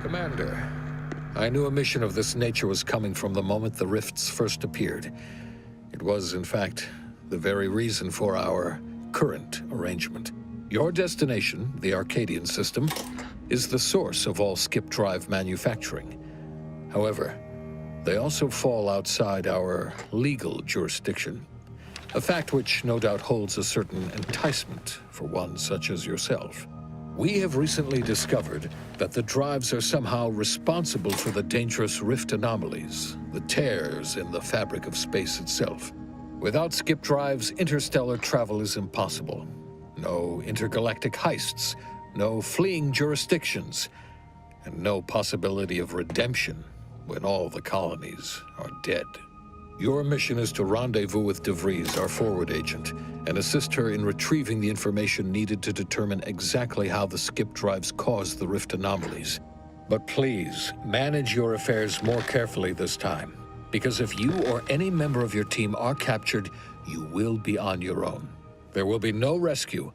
Commander, I knew a mission of this nature was coming from the moment the rifts first appeared. It was, in fact, the very reason for our current arrangement. Your destination, the Arcadian system, is the source of all skip drive manufacturing. However, they also fall outside our legal jurisdiction, a fact which no doubt holds a certain enticement for one such as yourself. We have recently discovered that the drives are somehow responsible for the dangerous rift anomalies, the tears in the fabric of space itself. Without skip drives, interstellar travel is impossible. No intergalactic heists, no fleeing jurisdictions, and no possibility of redemption when all the colonies are dead. Your mission is to rendezvous with DeVries, our forward agent, and assist her in retrieving the information needed to determine exactly how the skip drives caused the rift anomalies. But please, manage your affairs more carefully this time, because if you or any member of your team are captured, you will be on your own. There will be no rescue.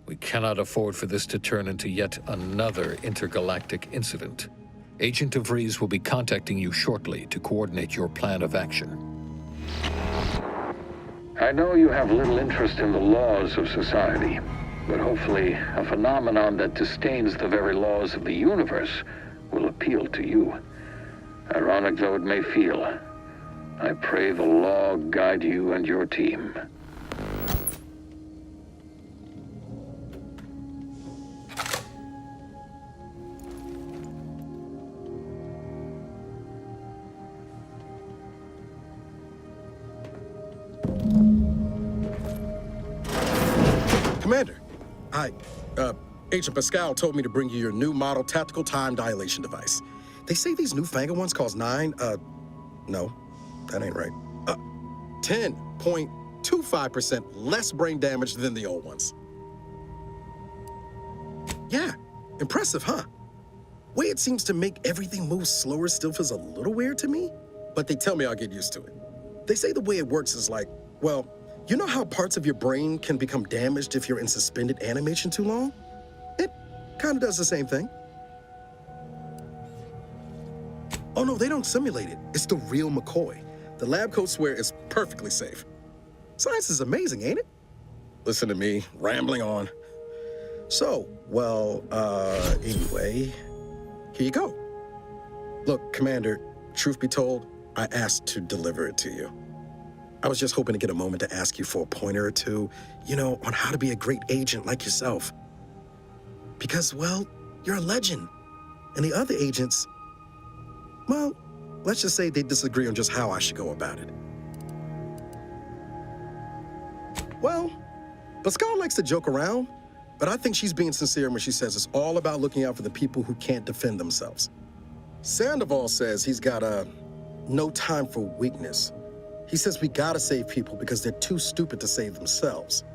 We cannot afford for this to turn into yet another intergalactic incident. Agent DeVries will be contacting you shortly to coordinate your plan of action. I know you have little interest in the laws of society, but hopefully a phenomenon that disdains the very laws of the universe will appeal to you. Ironic though it may feel, I pray the law guide you and your team. Commander, Agent Pascal told me to bring you your new model tactical time dilation device. They say these newfangled ones cause no, that ain't right. 10.25% less brain damage than the old ones. Yeah, impressive, huh? Way it seems to make everything move slower still feels a little weird to me, but they tell me I'll get used to it. They say the way it works is like, well, you know how parts of your brain can become damaged if you're in suspended animation too long? It kind of does the same thing. Oh no, they don't simulate it. It's the real McCoy. The lab coats swear it's perfectly safe. Science is amazing, ain't it? Listen to me, rambling on. So, well, anyway, here you go. Look, Commander, truth be told, I asked to deliver it to you. I was just hoping to get a moment to ask you for a pointer or two, you know, on how to be a great agent like yourself. Because, well, you're a legend. And the other agents, well, let's just say they disagree on just how I should go about it. Well, Pascal likes to joke around, but I think she's being sincere when she says it's all about looking out for the people who can't defend themselves. Sandoval says he's got no time for weakness. He says we gotta save people because they're too stupid to save themselves,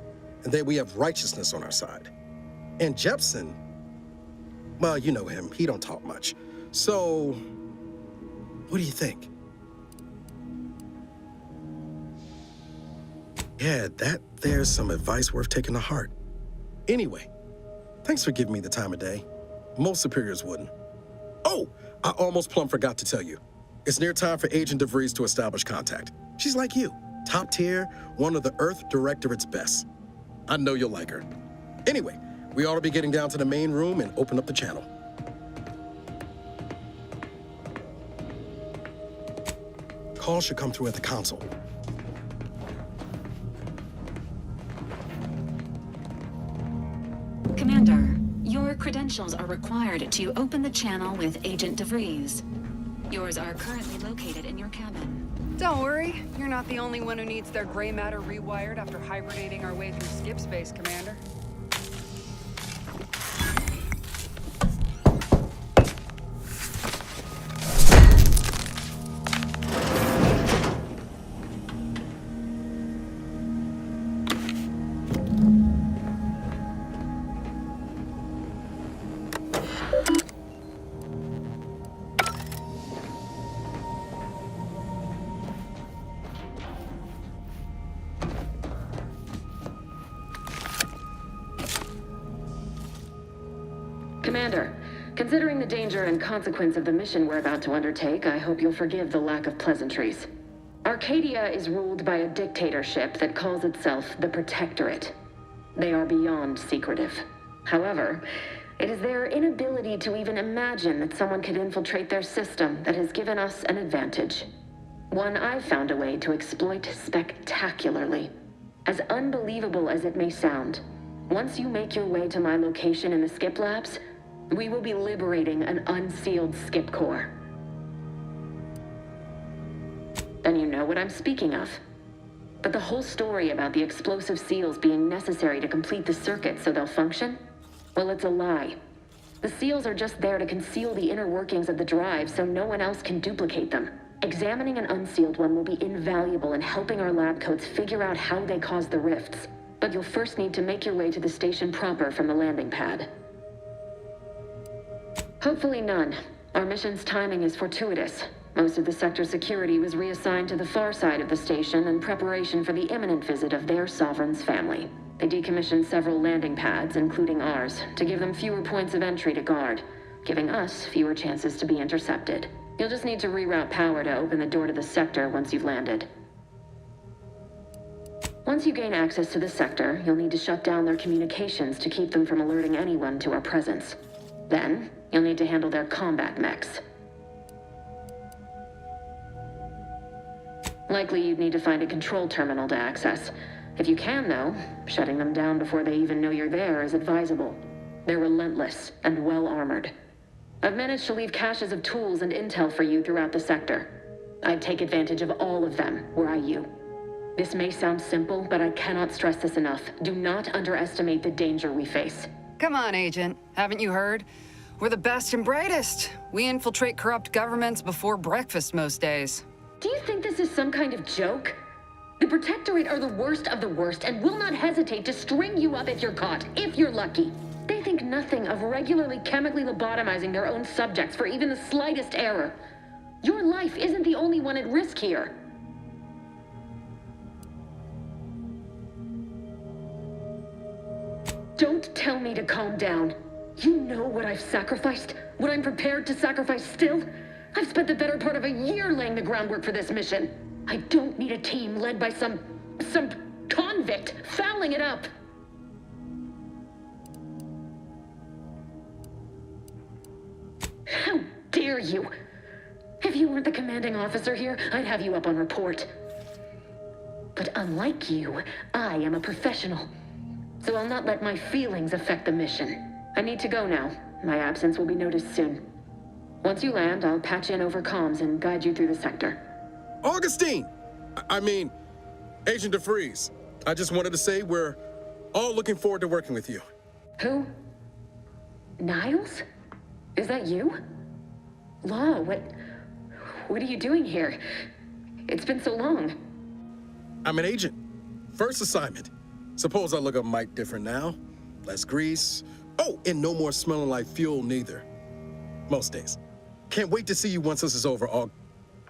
and that we have righteousness on our side. And Jepson, well, you know him, he don't talk much. So, what do you think? Yeah, there's some advice worth taking to heart. Anyway, thanks for giving me the time of day. Most superiors wouldn't. Oh, I almost plumb forgot to tell you. It's near time for Agent DeVries to establish contact. She's like you, top tier, one of the Earth Directorate's best. I know you'll like her. Anyway, we ought to be getting down to the main room and open up the channel. Call should come through at the console. Commander, your credentials are required to open the channel with Agent DeVries. Yours are currently located in your cabin. Don't worry, you're not the only one who needs their gray matter rewired after hibernating our way through skip space, Commander. Commander, Considering the danger and consequence of the mission we're about to undertake, I hope you'll forgive the lack of pleasantries. Arcadia is ruled by a dictatorship that calls itself the Protectorate. They are beyond secretive. However, it is their inability to even imagine that someone could infiltrate their system that has given us an advantage. One I've found a way to exploit spectacularly. As unbelievable as it may sound, once you make your way to my location in the Skip Labs, we will be liberating an unsealed Skip core. Then you know what I'm speaking of. But the whole story about the explosive seals being necessary to complete the circuit so they'll function? Well, it's a lie. The seals are just there to conceal the inner workings of the drive so no one else can duplicate them. Examining an unsealed one will be invaluable in helping our lab coats figure out how they cause the rifts. But you'll first need to make your way to the station proper from the landing pad. Hopefully none. Our mission's timing is fortuitous. Most of the sector's security was reassigned to the far side of the station in preparation for the imminent visit of their sovereign's family. They decommissioned several landing pads, including ours, to give them fewer points of entry to guard, giving us fewer chances to be intercepted. You'll just need to reroute power to open the door to the sector once you've landed. Once you gain access to the sector, you'll need to shut down their communications to keep them from alerting anyone to our presence. Then, you'll need to handle their combat mechs. Likely you'd need to find a control terminal to access. If you can, though, shutting them down before they even know you're there is advisable. They're relentless and well-armored. I've managed to leave caches of tools and intel for you throughout the sector. I'd take advantage of all of them, were I you. This may sound simple, but I cannot stress this enough. Do not underestimate the danger we face. Come on, Agent. Haven't you heard? We're the best and brightest. We infiltrate corrupt governments before breakfast most days. Do you think this is some kind of joke? The Protectorate are the worst of the worst and will not hesitate to string you up if you're caught, if you're lucky. They think nothing of regularly chemically lobotomizing their own subjects for even the slightest error. Your life isn't the only one at risk here. Don't tell me to calm down. You know what I've sacrificed? What I'm prepared to sacrifice still? I've spent the better part of a year laying the groundwork for this mission. I don't need a team led by some convict fouling it up. How dare you? If you weren't the commanding officer here, I'd have you up on report. But unlike you, I am a professional. So I'll not let my feelings affect the mission. I need to go now. My absence will be noticed soon. Once you land, I'll patch in over comms and guide you through the sector. Augustine! I mean, Agent DeFreeze. I just wanted to say we're all looking forward to working with you. Who? Niles? Is that you? Law, what are you doing here? It's been so long. I'm an agent. First assignment. Suppose I look a mite different now. Less grease. Oh, and no more smelling like fuel neither. Most days. Can't wait to see you once this is over,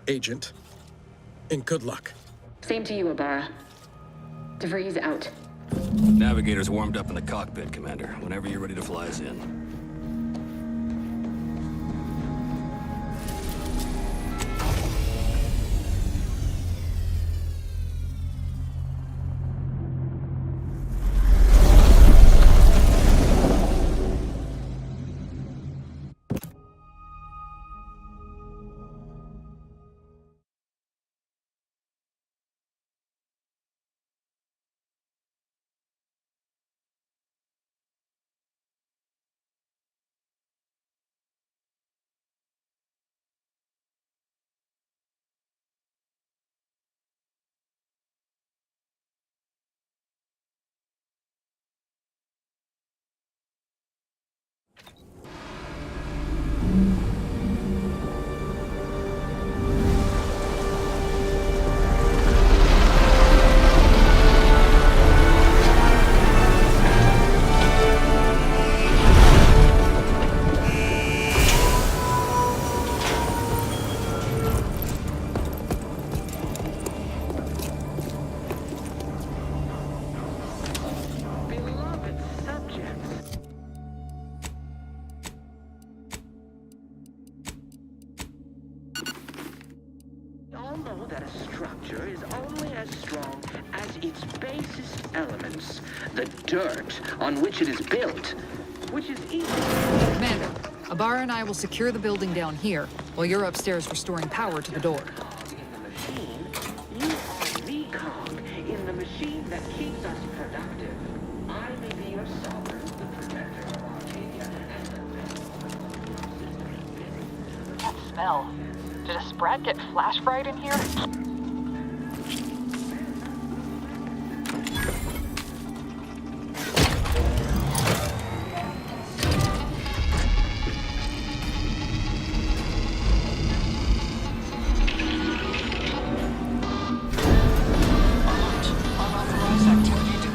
Agent. And good luck. Same to you, Ibarra. DeVries out. Navigator's warmed up in the cockpit, Commander. Whenever you're ready to fly us in. grounds, the dirt on which it is built, which is easy. Commander, Ibarra and I will secure the building down here, while you're upstairs restoring power to the door. You are the cog in the machine that keeps us productive. I may be your sovereign, the protector of Arcadia, and That smell. Did a sprat get flash fried in here?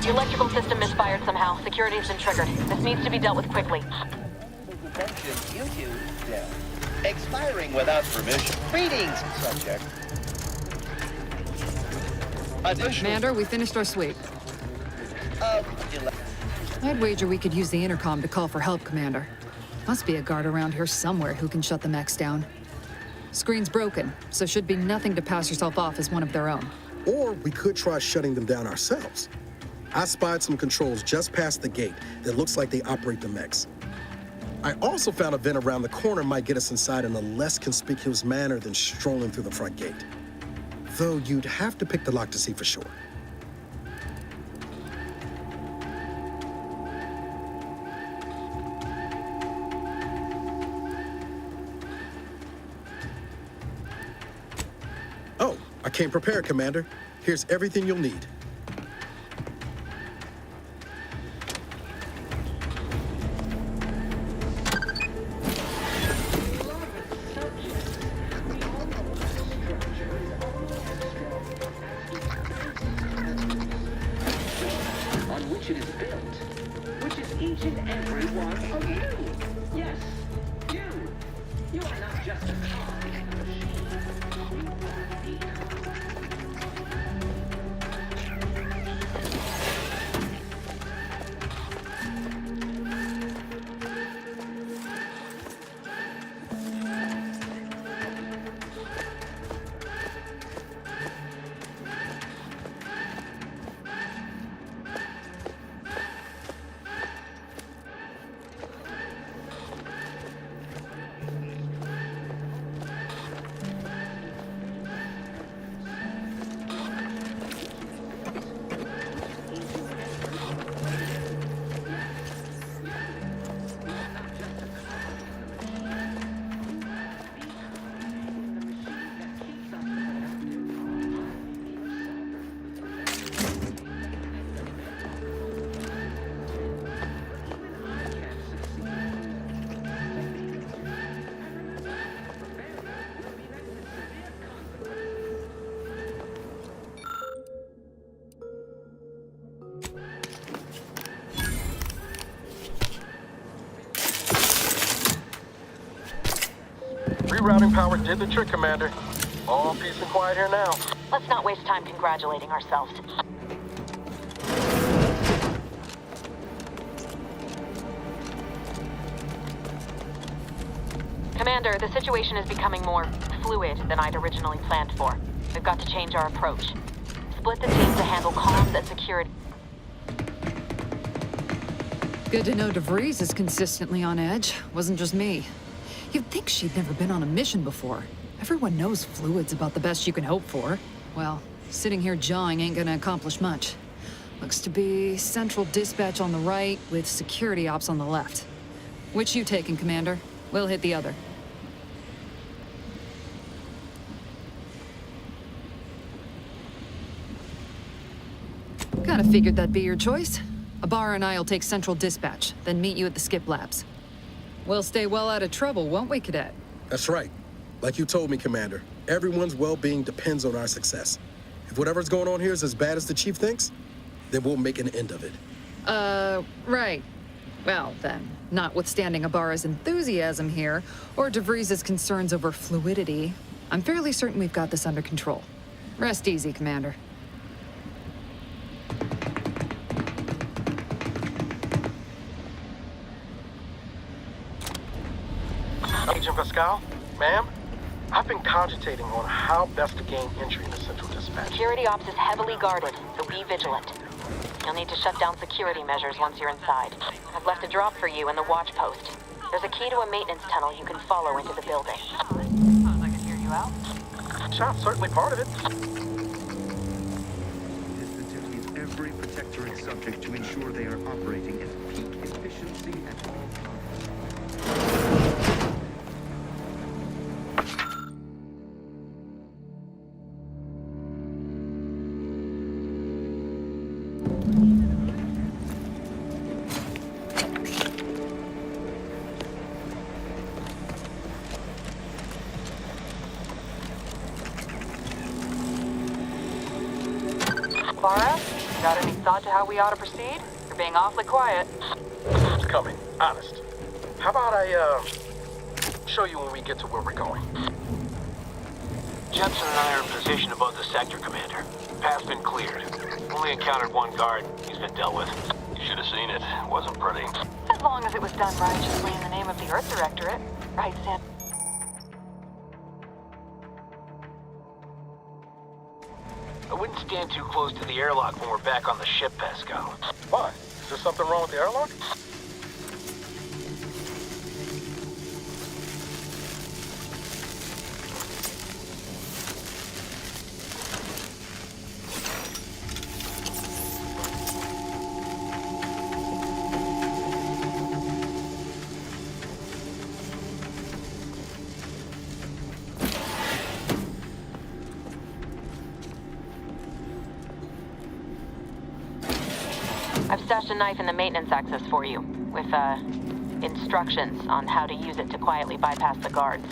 The electrical system misfired somehow. Security has been triggered. This needs to be dealt with quickly. Expiring without permission. Greetings, subject. Commander, we finished our sweep. I'd wager we could use the intercom to call for help, Commander. Must be a guard around here somewhere who can shut the mechs down. Screen's broken, so should be nothing to pass yourself off as one of their own. Or we could try shutting them down ourselves. I spied some controls just past the gate that looks like they operate the mechs. I also found a vent around the corner might get us inside in a less conspicuous manner than strolling through the front gate. Though you'd have to pick the lock to see for sure. Oh, I came prepared, Commander. Here's everything you'll need. on which it is built, which is each and every one of you. Yes, you. You are not just a cog in the machine. You are the Rerouting power did the trick, Commander. All peace and quiet here now. Let's not waste time congratulating ourselves. Commander, the situation is becoming more fluid than I'd originally planned for. We've got to change our approach. Split the team to handle comms and security. Good to know DeVries is consistently on edge. Wasn't just me. You'd think she'd never been on a mission before. Everyone knows fluid's about the best you can hope for. Well, sitting here jawing ain't gonna accomplish much. Looks to be central dispatch on the right with security ops on the left. Which you taking, Commander? We'll hit the other. Kinda figured that'd be your choice. Ibarra and I'll take central dispatch, then meet you at the skip labs. We'll stay well out of trouble, won't we, Cadet? That's right. Like you told me, Commander, everyone's well-being depends on our success. If whatever's going on here is as bad as the Chief thinks, then we'll make an end of it. Right. Well, then, notwithstanding Ibarra's enthusiasm here, or DeVries' concerns over fluidity, I'm fairly certain we've got this under control. Rest easy, Commander. Agent Pascal, ma'am, I've been cogitating on how best to gain entry into Central Dispatch. Security ops is heavily guarded, so be vigilant. You'll need to shut down security measures once you're inside. I've left a drop for you in the watch post. There's a key to a maintenance tunnel you can follow into the building. Suppose I could hear you out? Shop's certainly part of it. It is the duty of every protectorate subject to ensure they are operating at peak efficiency at all times. Clara, got any thought to how we ought to proceed? You're being awfully quiet. It's coming, honest. How about I, show you when we get to where we're going? Jensen and I are in position above the sector, Commander. Path's been cleared. Only encountered one guard. He's been dealt with. You should have seen it. Wasn't pretty. As long as it was done righteously in the name of the Earth Directorate. Right, Sam? I wouldn't stand too close to the airlock when we're back on the ship, Pascal. Why? Is there something wrong with the airlock? I've stashed a knife in the maintenance access for you, with, instructions on how to use it to quietly bypass the guards.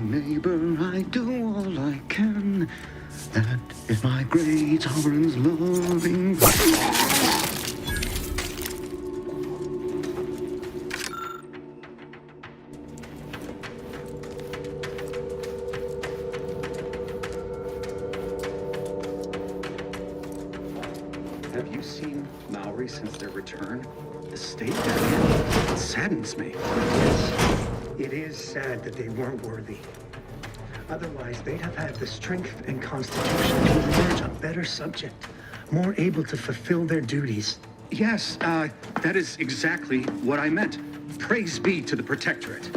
Neighbor, I do all I can. That is my great sovereign's loving. Have you seen Maori since their return? The state they're in saddens me. Yes, it is sad that they weren't worthy. Otherwise, they'd have had the strength and constitution to emerge a better subject, more able to fulfill their duties. Yes, that is exactly what I meant. Praise be to the Protectorate.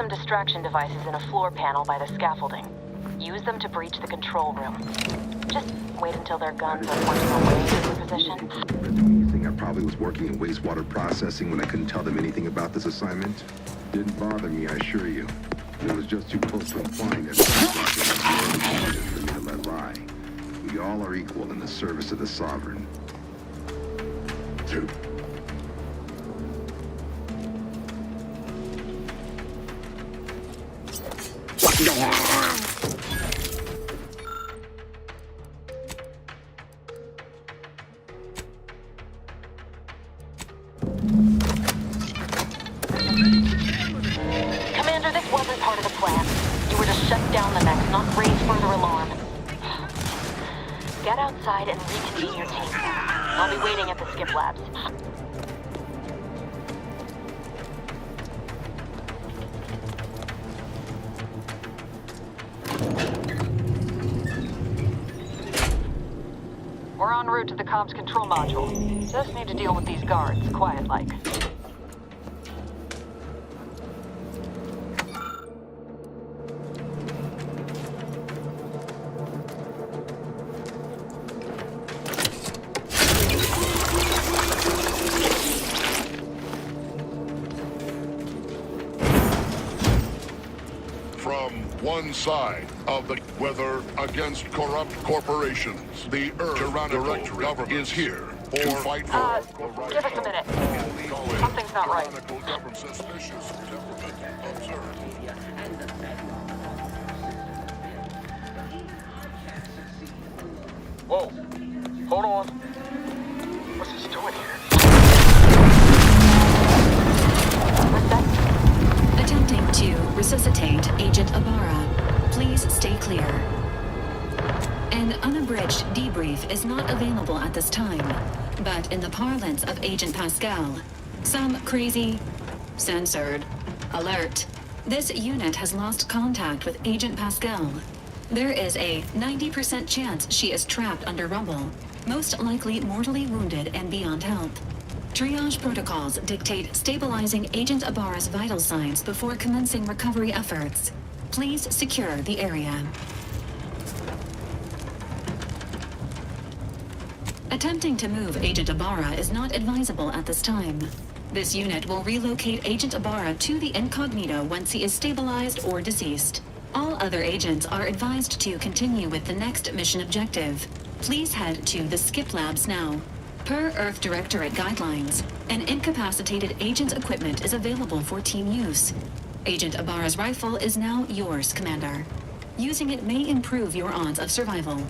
Distraction devices in a floor panel by the scaffolding. Use them to breach the control room. Just wait until their guns are pointing away from your position. You think I probably was working in wastewater processing when I couldn't tell them anything about this assignment? Didn't bother me, I assure you. It was just too close to implying that something for me to let lie. We all are equal in the service of the Sovereign. Two. Commander, this wasn't part of the plan. You were to shut down the mech, not raise further alarm. Get outside and reconvene your team. I'll be waiting at the skip labs. We're en route to the comms control module. Just need to deal with these guards, quiet-like. From one side of the whether against corrupt corporations, the tyrannical government is here to fight for Give us a minute. Something's not right. Suspicious temperament observed. Whoa. Hold on. What's this doing here? Attempting to resuscitate Agent Ibarra. Please stay clear. An unabridged debrief is not available at this time, but in the parlance of Agent Pascal, some crazy, censored, alert. This unit has lost contact with Agent Pascal. There is a 90% chance she is trapped under rubble, most likely mortally wounded and beyond help. Triage protocols dictate stabilizing Agent Ibarra's vital signs before commencing recovery efforts. Please secure the area. Attempting to move Agent Ibarra is not advisable at this time. This unit will relocate Agent Ibarra to the incognito once he is stabilized or deceased. All other agents are advised to continue with the next mission objective. Please head to the skip labs now. Per Earth Directorate guidelines, an incapacitated agent's equipment is available for team use. Agent Ibarra's rifle is now yours, Commander. Using it may improve your odds of survival.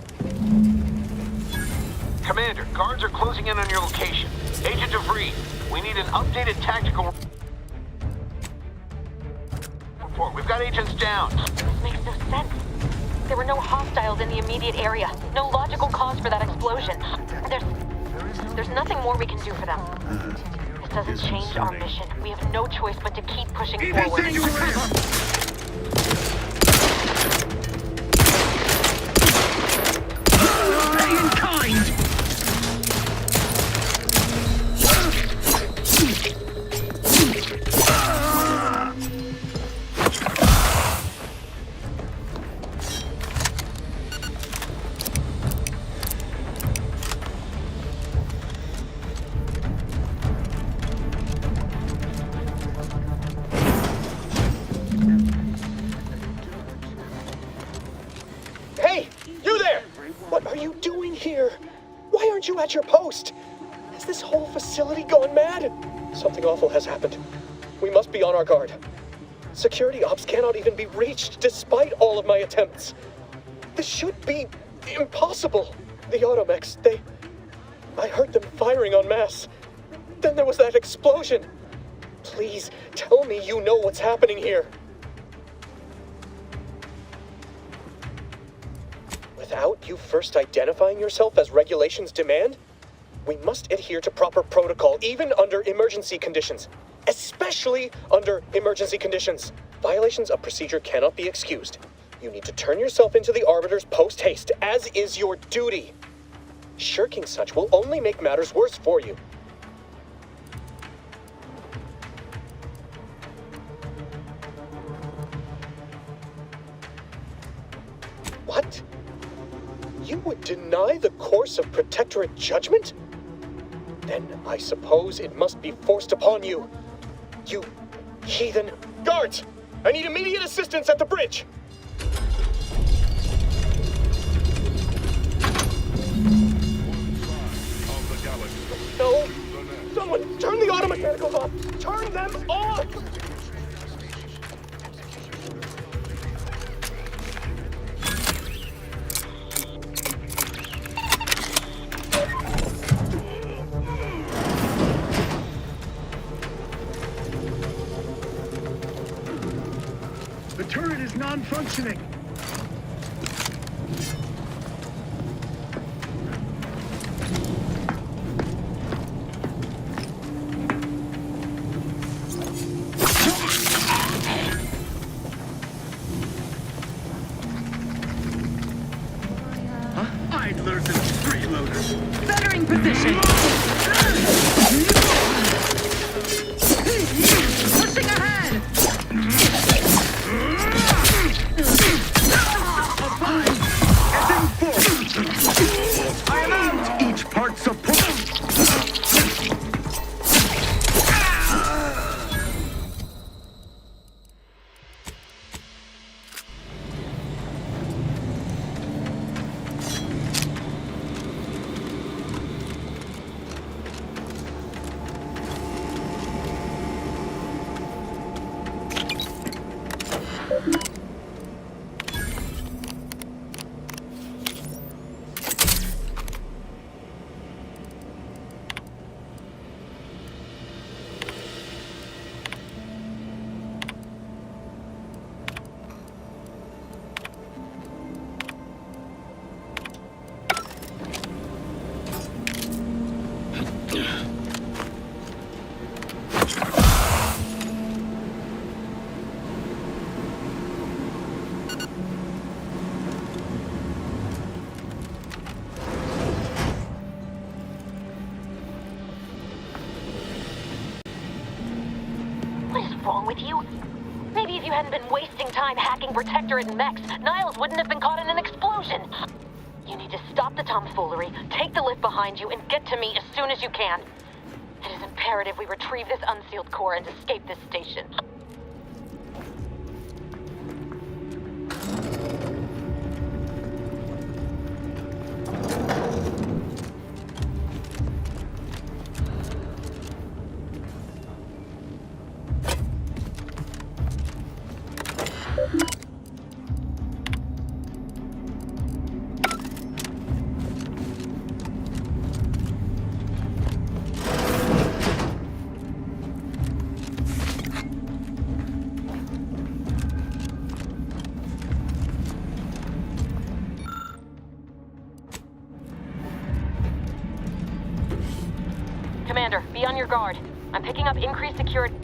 Commander, guards are closing in on your location. Agent DeVries, we need an updated tactical report. We've got agents down. This makes no sense. There were no hostiles in the immediate area. No logical cause for that explosion. There's nothing more we can do for them. This doesn't change our mission. We have no choice but to keep pushing forward. Pay in kind! At your post! Has this whole facility gone mad? Something awful has happened. We must be on our guard. Security ops cannot even be reached despite all of my attempts. This should be impossible. The automechs, I heard them firing en masse. Then there was that explosion. Please, tell me you know what's happening here. Without you first identifying yourself as regulations demand, we must adhere to proper protocol, even under emergency conditions. Especially under emergency conditions. Violations of procedure cannot be excused. You need to turn yourself into the Arbiters post-haste, as is your duty. Shirking such will only make matters worse for you. What? You would deny the course of Protectorate judgment? Then I suppose it must be forced upon you. You heathen guards! I need immediate assistance at the bridge. No! Someone, turn the auto mechanicals off! Turn them off! The turret is non-functioning. Bettering position. Pushing ahead. I am out. Each part support. Wrong with you? Maybe if you hadn't been wasting time hacking Protectorate and mechs, Niles wouldn't have been caught in an explosion. You need to stop the tomfoolery, take the lift behind you, and get to me as soon as you can. It is imperative we retrieve this unsealed core and escape this station. Commander, be on your guard. I'm picking up increased security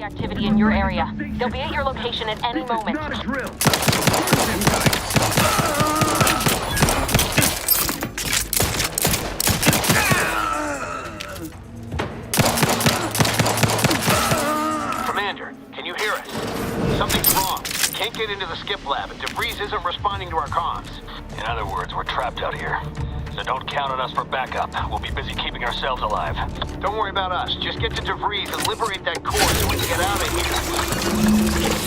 activity in your area. They'll be at your location at any moment. Not a drill. Commander, can you hear us? Something's wrong. Can't get into the skip lab, and DeVries isn't responding to our comms. In other words, we're trapped out here. So don't count on us for backup. We'll be busy keeping ourselves alive. Don't worry about us. Just get to DeVries and liberate that core so we can get out of here.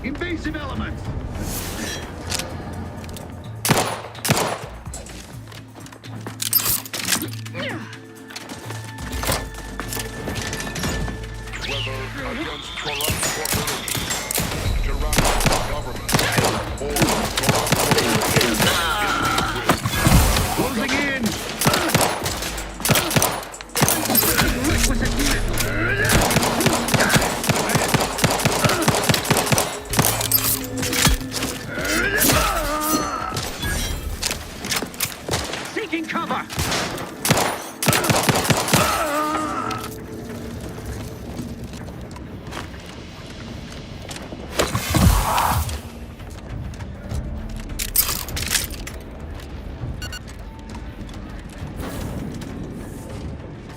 Invasive elements! against corrupt corporations, tyrannical government, or corrupt corporations. Closing in! Seeking cover!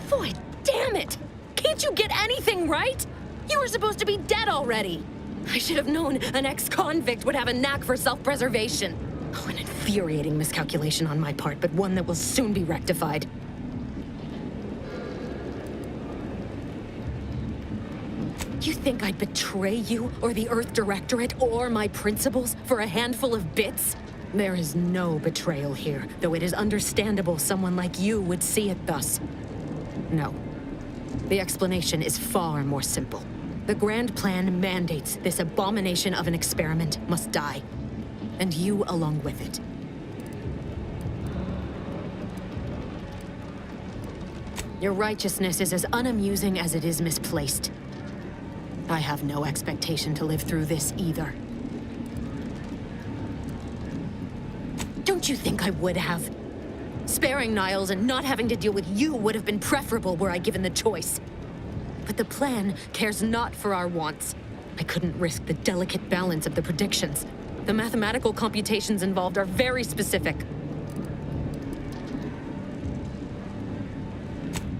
Boy, damn it! Can't you get anything right? You were supposed to be dead already. I should have known an ex-convict would have a knack for self-preservation. Oh, an infuriating miscalculation on my part, but one that will soon be rectified. You think I'd betray you, or the Earth Directorate, or my principals for a handful of bits? There is no betrayal here, though it is understandable someone like you would see it thus. No. The explanation is far more simple. The grand plan mandates this abomination of an experiment must die. And you along with it. Your righteousness is as unamusing as it is misplaced. I have no expectation to live through this either. Don't you think I would have? Sparing Niles and not having to deal with you would have been preferable were I given the choice. But the plan cares not for our wants. I couldn't risk the delicate balance of the predictions. The mathematical computations involved are very specific.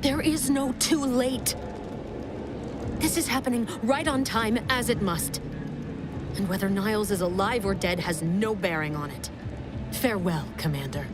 There is no too late. This is happening right on time, as it must. And whether Niles is alive or dead has no bearing on it. Farewell, Commander.